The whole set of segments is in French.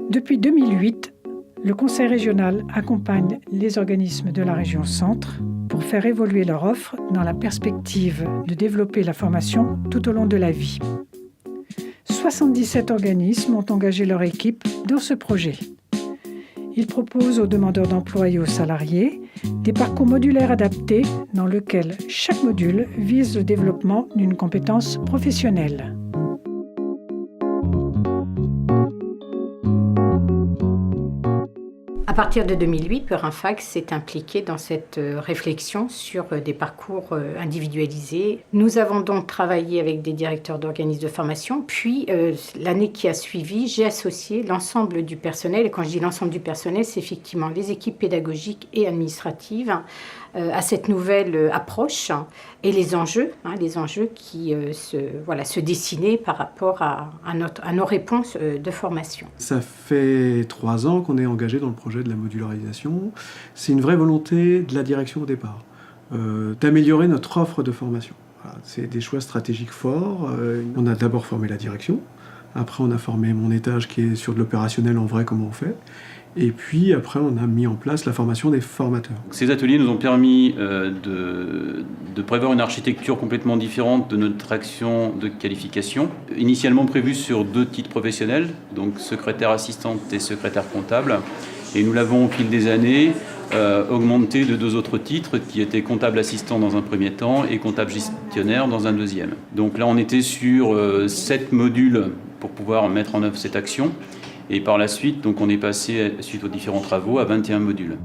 Depuis 2008, le Conseil régional accompagne les organismes de la région Centre pour faire évoluer leur offre dans la perspective de développer la formation tout au long de la vie. 77 organismes ont engagé leur équipe dans ce projet. Ils proposent aux demandeurs d'emploi et aux salariés des parcours modulaires adaptés dans lesquels chaque module vise le développement d'une compétence professionnelle. À partir de 2008, Peurinfac s'est impliqué dans cette réflexion sur des parcours individualisés. Nous avons donc travaillé avec des directeurs d'organismes de formation, puis l'année qui a suivi, j'ai associé l'ensemble du personnel, et quand je dis l'ensemble du personnel, c'est effectivement les équipes pédagogiques et administratives, à cette nouvelle approche et les enjeux qui se dessinaient par rapport à nos réponses de formation. Ça fait 3 ans qu'on est engagé dans le projet de la modularisation. C'est une vraie volonté de la direction au départ, d'améliorer notre offre de formation. Voilà, c'est des choix stratégiques forts. On a d'abord formé la direction, après on a formé mon étage qui est sur de l'opérationnel en vrai, comment on fait. Et puis après, on a mis en place la formation des formateurs. Ces ateliers nous ont permis de prévoir une architecture complètement différente de notre action de qualification. Initialement prévue sur 2 titres professionnels, donc secrétaire assistante et secrétaire comptable. Et nous l'avons au fil des années augmenté de 2 autres titres qui étaient comptable assistant dans un premier temps et comptable gestionnaire dans un deuxième. Donc là, on était sur 7 modules pour pouvoir mettre en œuvre cette action. Et par la suite, donc on est passé, suite aux différents travaux, à 21 modules.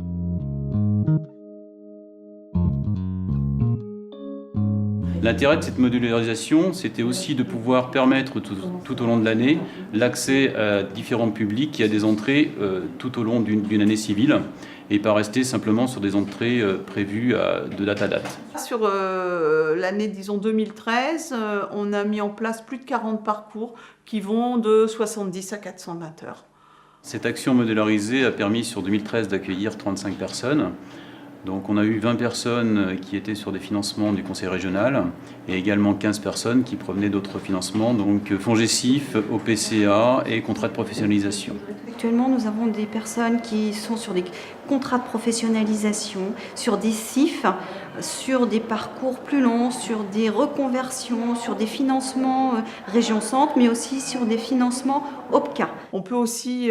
L'intérêt de cette modularisation, c'était aussi de pouvoir permettre tout au long de l'année l'accès à différents publics qui a des entrées tout au long d'une année civile et pas rester simplement sur des entrées prévues de date à date. Sur l'année, disons 2013, on a mis en place plus de 40 parcours qui vont de 70 à 420 heures. Cette action modularisée a permis sur 2013 d'accueillir 35 personnes. Donc on a eu 20 personnes qui étaient sur des financements du Conseil régional et également 15 personnes qui provenaient d'autres financements, donc FONGECIF, OPCA et contrats de professionnalisation. Actuellement, nous avons des personnes qui sont sur des contrats de professionnalisation, sur des CIF, sur des parcours plus longs, sur des reconversions, sur des financements région centre, mais aussi sur des financements OPCA. On peut aussi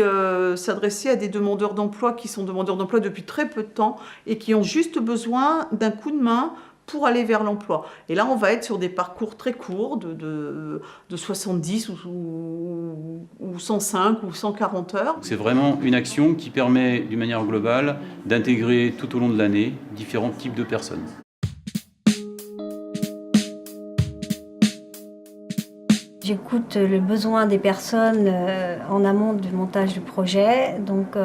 s'adresser à des demandeurs d'emploi qui sont demandeurs d'emploi depuis très peu de temps et qui ont juste besoin d'un coup de main pour aller vers l'emploi. Et là, on va être sur des parcours très courts de 70 ou 105 ou 140 heures. C'est vraiment une action qui permet, d'une manière globale, d'intégrer tout au long de l'année différents types de personnes. J'écoute le besoin des personnes en amont du montage du projet, donc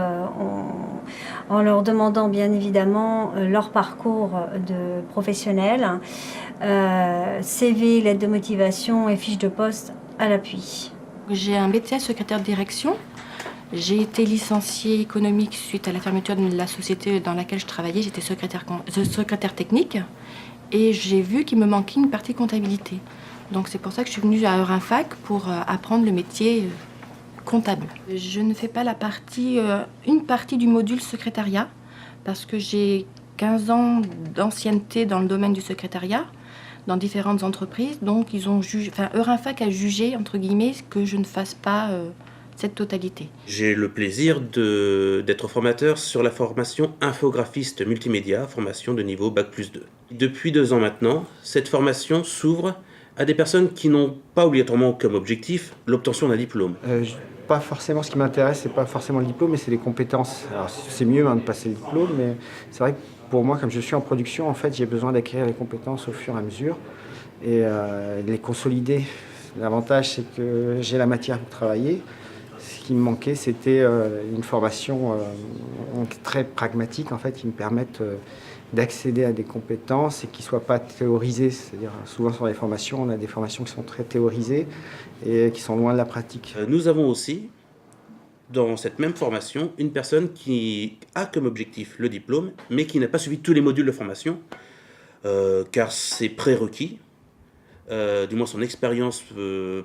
en leur demandant bien évidemment leur parcours de professionnel, CV, lettre de motivation et fiche de poste à l'appui. J'ai un BTS secrétaire de direction. J'ai été licenciée économique suite à la fermeture de la société dans laquelle je travaillais. J'étais secrétaire technique et j'ai vu qu'il me manquait une partie comptabilité. Donc c'est pour ça que je suis venue à Peurinfac pour apprendre le métier comptable. Je ne fais pas une partie du module secrétariat parce que j'ai 15 ans d'ancienneté dans le domaine du secrétariat dans différentes entreprises. Donc Peurinfac a jugé, entre guillemets, que je ne fasse pas cette totalité. J'ai le plaisir d'être formateur sur la formation infographiste multimédia, formation de niveau Bac+2. Depuis 2 ans maintenant, cette formation s'ouvre à des personnes qui n'ont pas obligatoirement comme objectif l'obtention d'un diplôme. Pas forcément ce qui m'intéresse, c'est pas forcément le diplôme, mais c'est les compétences. Alors c'est mieux de passer le diplôme, mais c'est vrai que pour moi, comme je suis en production, en fait, j'ai besoin d'acquérir les compétences au fur et à mesure et les consolider. L'avantage, c'est que j'ai la matière pour travailler. Ce qui me manquait, c'était une formation très pragmatique, en fait, qui me permette d'accéder à des compétences et qui ne soient pas théorisées. C'est-à-dire, souvent sur les formations, on a des formations qui sont très théorisées et qui sont loin de la pratique. Nous avons aussi, dans cette même formation, une personne qui a comme objectif le diplôme, mais qui n'a pas suivi tous les modules de formation, car c'est prérequis. du moins son expérience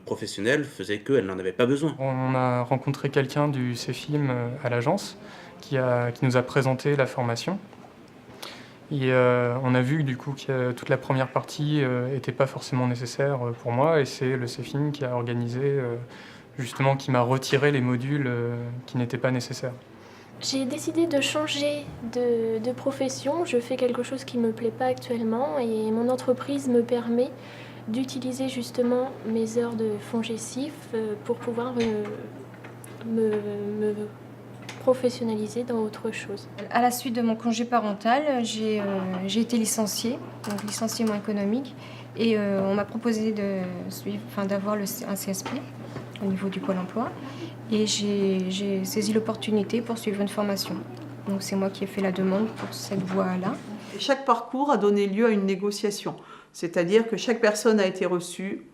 professionnelle faisait qu'elle n'en avait pas besoin. On a rencontré quelqu'un du CEFIM à l'agence qui nous a présenté la formation. Et on a vu du coup que toute la première partie n'était pas forcément nécessaire pour moi, et c'est le CEFIM qui a organisé, justement, qui m'a retiré les modules qui n'étaient pas nécessaires. J'ai décidé de changer de profession. Je fais quelque chose qui ne me plaît pas actuellement et mon entreprise me permet d'utiliser justement mes heures de FONGECIF pour pouvoir me professionnaliser dans autre chose. À la suite de mon congé parental, j'ai été licenciée, donc licenciement économique, et on m'a proposé d'avoir un CSP au niveau du Pôle emploi, et j'ai saisi l'opportunité pour suivre une formation. Donc c'est moi qui ai fait la demande pour cette voie-là. Chaque parcours a donné lieu à une négociation, c'est-à-dire que chaque personne a été reçue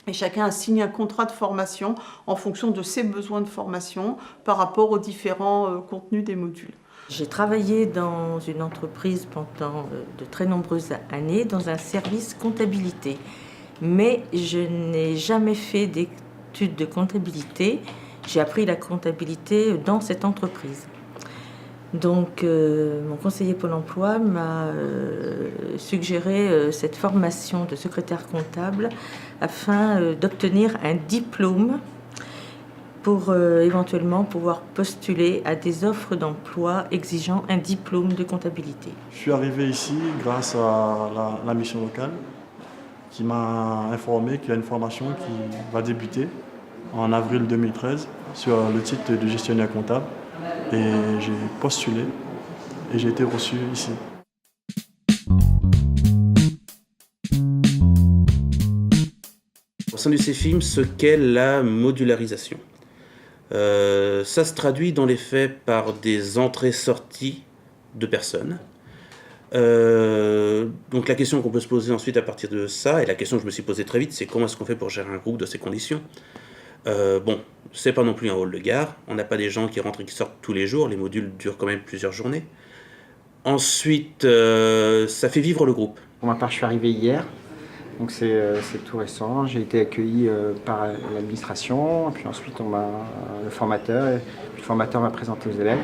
et chacun a signé un contrat de formation en fonction de ses besoins de formation par rapport aux différents contenus des modules. J'ai travaillé dans une entreprise pendant de très nombreuses années dans un service comptabilité, mais je n'ai jamais fait d'études de comptabilité. J'ai appris la comptabilité dans cette entreprise. Donc, mon conseiller Pôle emploi m'a suggéré cette formation de secrétaire comptable afin d'obtenir un diplôme pour éventuellement pouvoir postuler à des offres d'emploi exigeant un diplôme de comptabilité. Je suis arrivé ici grâce à la mission locale qui m'a informé qu'il y a une formation qui va débuter en avril 2013 sur le titre de gestionnaire comptable. Et j'ai postulé et j'ai été reçu ici. Au sein du CEFIM, ce qu'est la modularisation. Ça se traduit dans les faits par des entrées-sorties de personnes. Donc la question qu'on peut se poser ensuite à partir de ça, et la question que je me suis posée très vite, c'est comment est-ce qu'on fait pour gérer un groupe de ces conditions ? Bon, c'est pas non plus un hall de gare, on n'a pas des gens qui rentrent et qui sortent tous les jours, les modules durent quand même plusieurs journées. Ensuite, ça fait vivre le groupe. Pour ma part, je suis arrivé hier, donc c'est tout récent. J'ai été accueilli par l'administration, puis ensuite le formateur m'a présenté aux élèves.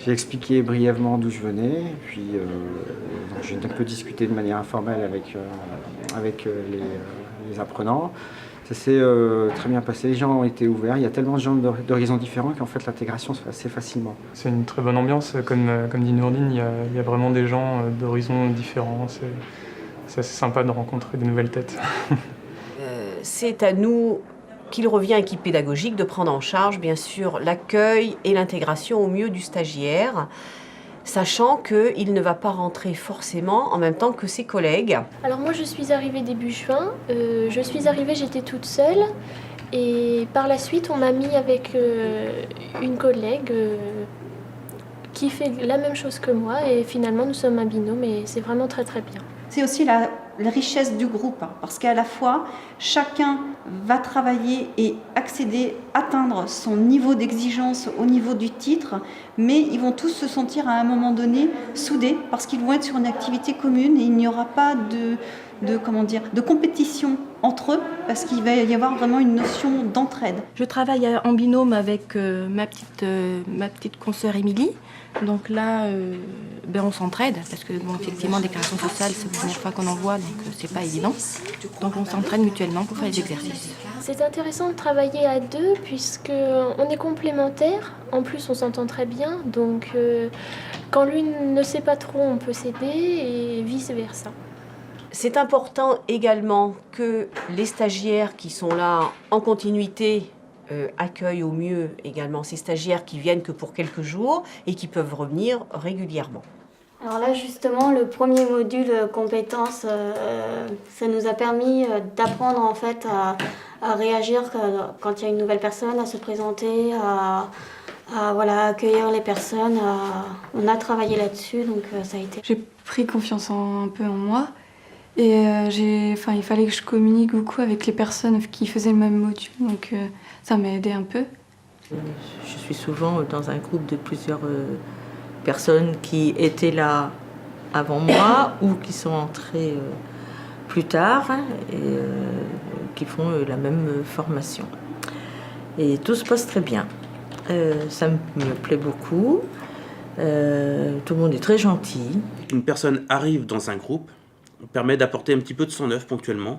J'ai expliqué brièvement d'où je venais, puis j'ai un peu discuté de manière informelle avec les apprenants. Ça s'est très bien passé, les gens ont été ouverts, il y a tellement de gens d'horizons différents qu'en fait l'intégration se fait assez facilement. C'est une très bonne ambiance, comme dit Nourdine, il y a vraiment des gens d'horizons différents, c'est assez sympa de rencontrer de nouvelles têtes. C'est à nous qu'il revient à l'équipe pédagogique de prendre en charge bien sûr l'accueil et l'intégration au mieux du stagiaire, sachant qu'il ne va pas rentrer forcément en même temps que ses collègues. Alors moi je suis arrivée début juin, j'étais toute seule et par la suite on m'a mis avec une collègue qui fait la même chose que moi et finalement nous sommes un binôme et c'est vraiment très très bien. C'est aussi la richesse du groupe, parce qu'à la fois, chacun va travailler et atteindre son niveau d'exigence au niveau du titre, mais ils vont tous se sentir à un moment donné soudés, parce qu'ils vont être sur une activité commune et il n'y aura pas de compétition entre eux, parce qu'il va y avoir vraiment une notion d'entraide. Je travaille en binôme avec ma petite consoeur Émilie. Donc là, on s'entraide parce que effectivement, déclaration sociale, c'est la première fois qu'on en voit, donc c'est pas évident. Donc on s'entraide mutuellement pour faire les exercices. C'est intéressant de travailler à deux puisqu'on est complémentaires. En plus, on s'entend très bien. Donc quand l'une ne sait pas trop, on peut s'aider et vice-versa. C'est important également que les stagiaires qui sont là en continuité accueillent au mieux également ces stagiaires qui viennent que pour quelques jours et qui peuvent revenir régulièrement. Alors là justement le premier module compétences, ça nous a permis d'apprendre en fait à réagir quand il y a une nouvelle personne, à se présenter, à accueillir les personnes. On a travaillé là-dessus donc ça a été. J'ai pris confiance un peu en moi. Et il fallait que je communique beaucoup avec les personnes qui faisaient le même module, donc ça m'a aidé un peu. Je suis souvent dans un groupe de plusieurs personnes qui étaient là avant moi ou qui sont entrées plus tard et qui font la même formation. Et tout se passe très bien. Ça me plaît beaucoup. Tout le monde est très gentil. Une personne arrive dans un groupe, permet d'apporter un petit peu de son œuvre ponctuellement.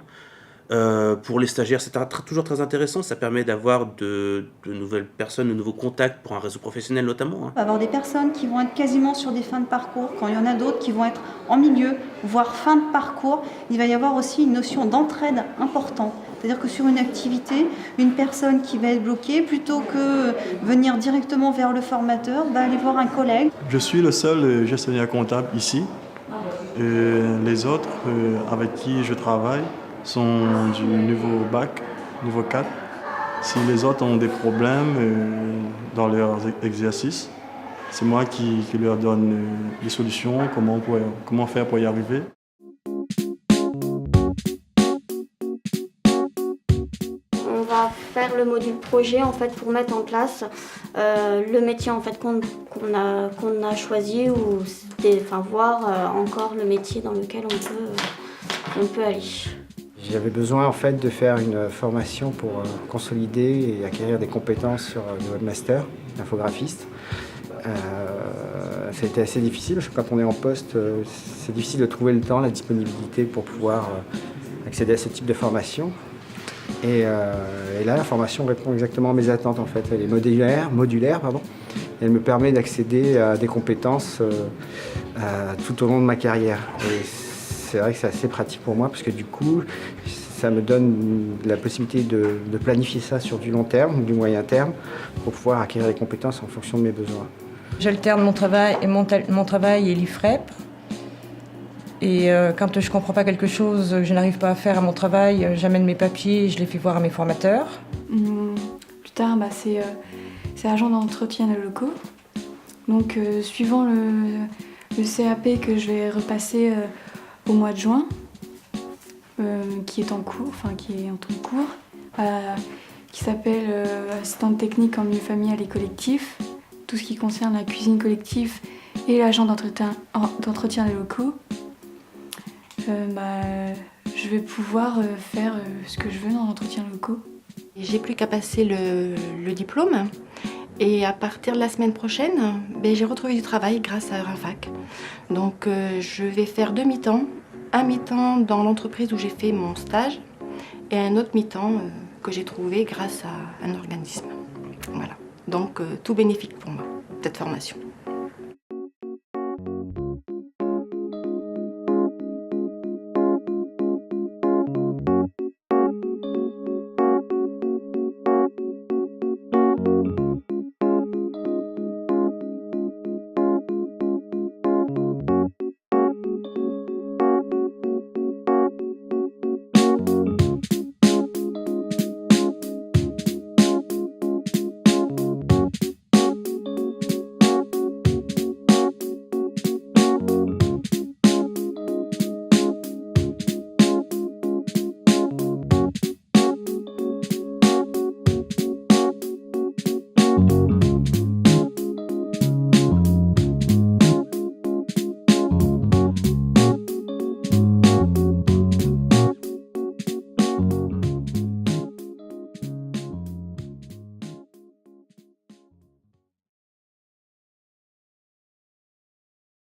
Pour les stagiaires, c'est toujours très intéressant. Ça permet d'avoir de nouvelles personnes, de nouveaux contacts pour un réseau professionnel notamment. On va avoir des personnes qui vont être quasiment sur des fins de parcours, quand il y en a d'autres qui vont être en milieu, voire fin de parcours. Il va y avoir aussi une notion d'entraide importante. C'est-à-dire que sur une activité, une personne qui va être bloquée, plutôt que venir directement vers le formateur, va aller voir un collègue. Je suis le seul gestionnaire comptable ici. Les autres avec qui je travaille sont du niveau bac, niveau 4. Si les autres ont des problèmes dans leurs exercices, c'est moi qui leur donne des solutions, comment faire pour y arriver. On va faire le module projet en fait pour mettre en place le métier en fait qu'on a choisi ou voir encore le métier dans lequel on peut aller. J'avais besoin en fait de faire une formation pour consolider et acquérir des compétences sur le webmaster, infographiste. Ça a été assez difficile parce que quand on est en poste, c'est difficile de trouver le temps, la disponibilité pour pouvoir accéder à ce type de formation. Et là, la formation répond exactement à mes attentes en fait. Elle est modulaire, Elle me permet d'accéder à des compétences tout au long de ma carrière. Et c'est vrai que c'est assez pratique pour moi parce que du coup, ça me donne la possibilité de planifier ça sur du long terme ou du moyen terme pour pouvoir acquérir des compétences en fonction de mes besoins. J'alterne mon travail et l'IFREP. Et quand je ne comprends pas quelque chose, je n'arrive pas à faire à mon travail, j'amène mes papiers et je les fais voir à mes formateurs. Plus tard, c'est agent d'entretien de locaux. Donc, suivant le CAP que je vais repasser au mois de juin, qui est en cours, qui s'appelle assistante technique en milieu familial et collectif, tout ce qui concerne la cuisine collective et l'agent d'entretien des locaux. Je vais pouvoir faire ce que je veux dans l'entretien locaux. J'ai plus qu'à passer le diplôme et à partir de la semaine prochaine, j'ai retrouvé du travail grâce à Eurofac. Donc je vais faire 2 mi-temps, un mi-temps dans l'entreprise où j'ai fait mon stage et un autre mi-temps que j'ai trouvé grâce à un organisme. Voilà. Donc tout bénéfique pour moi, cette formation.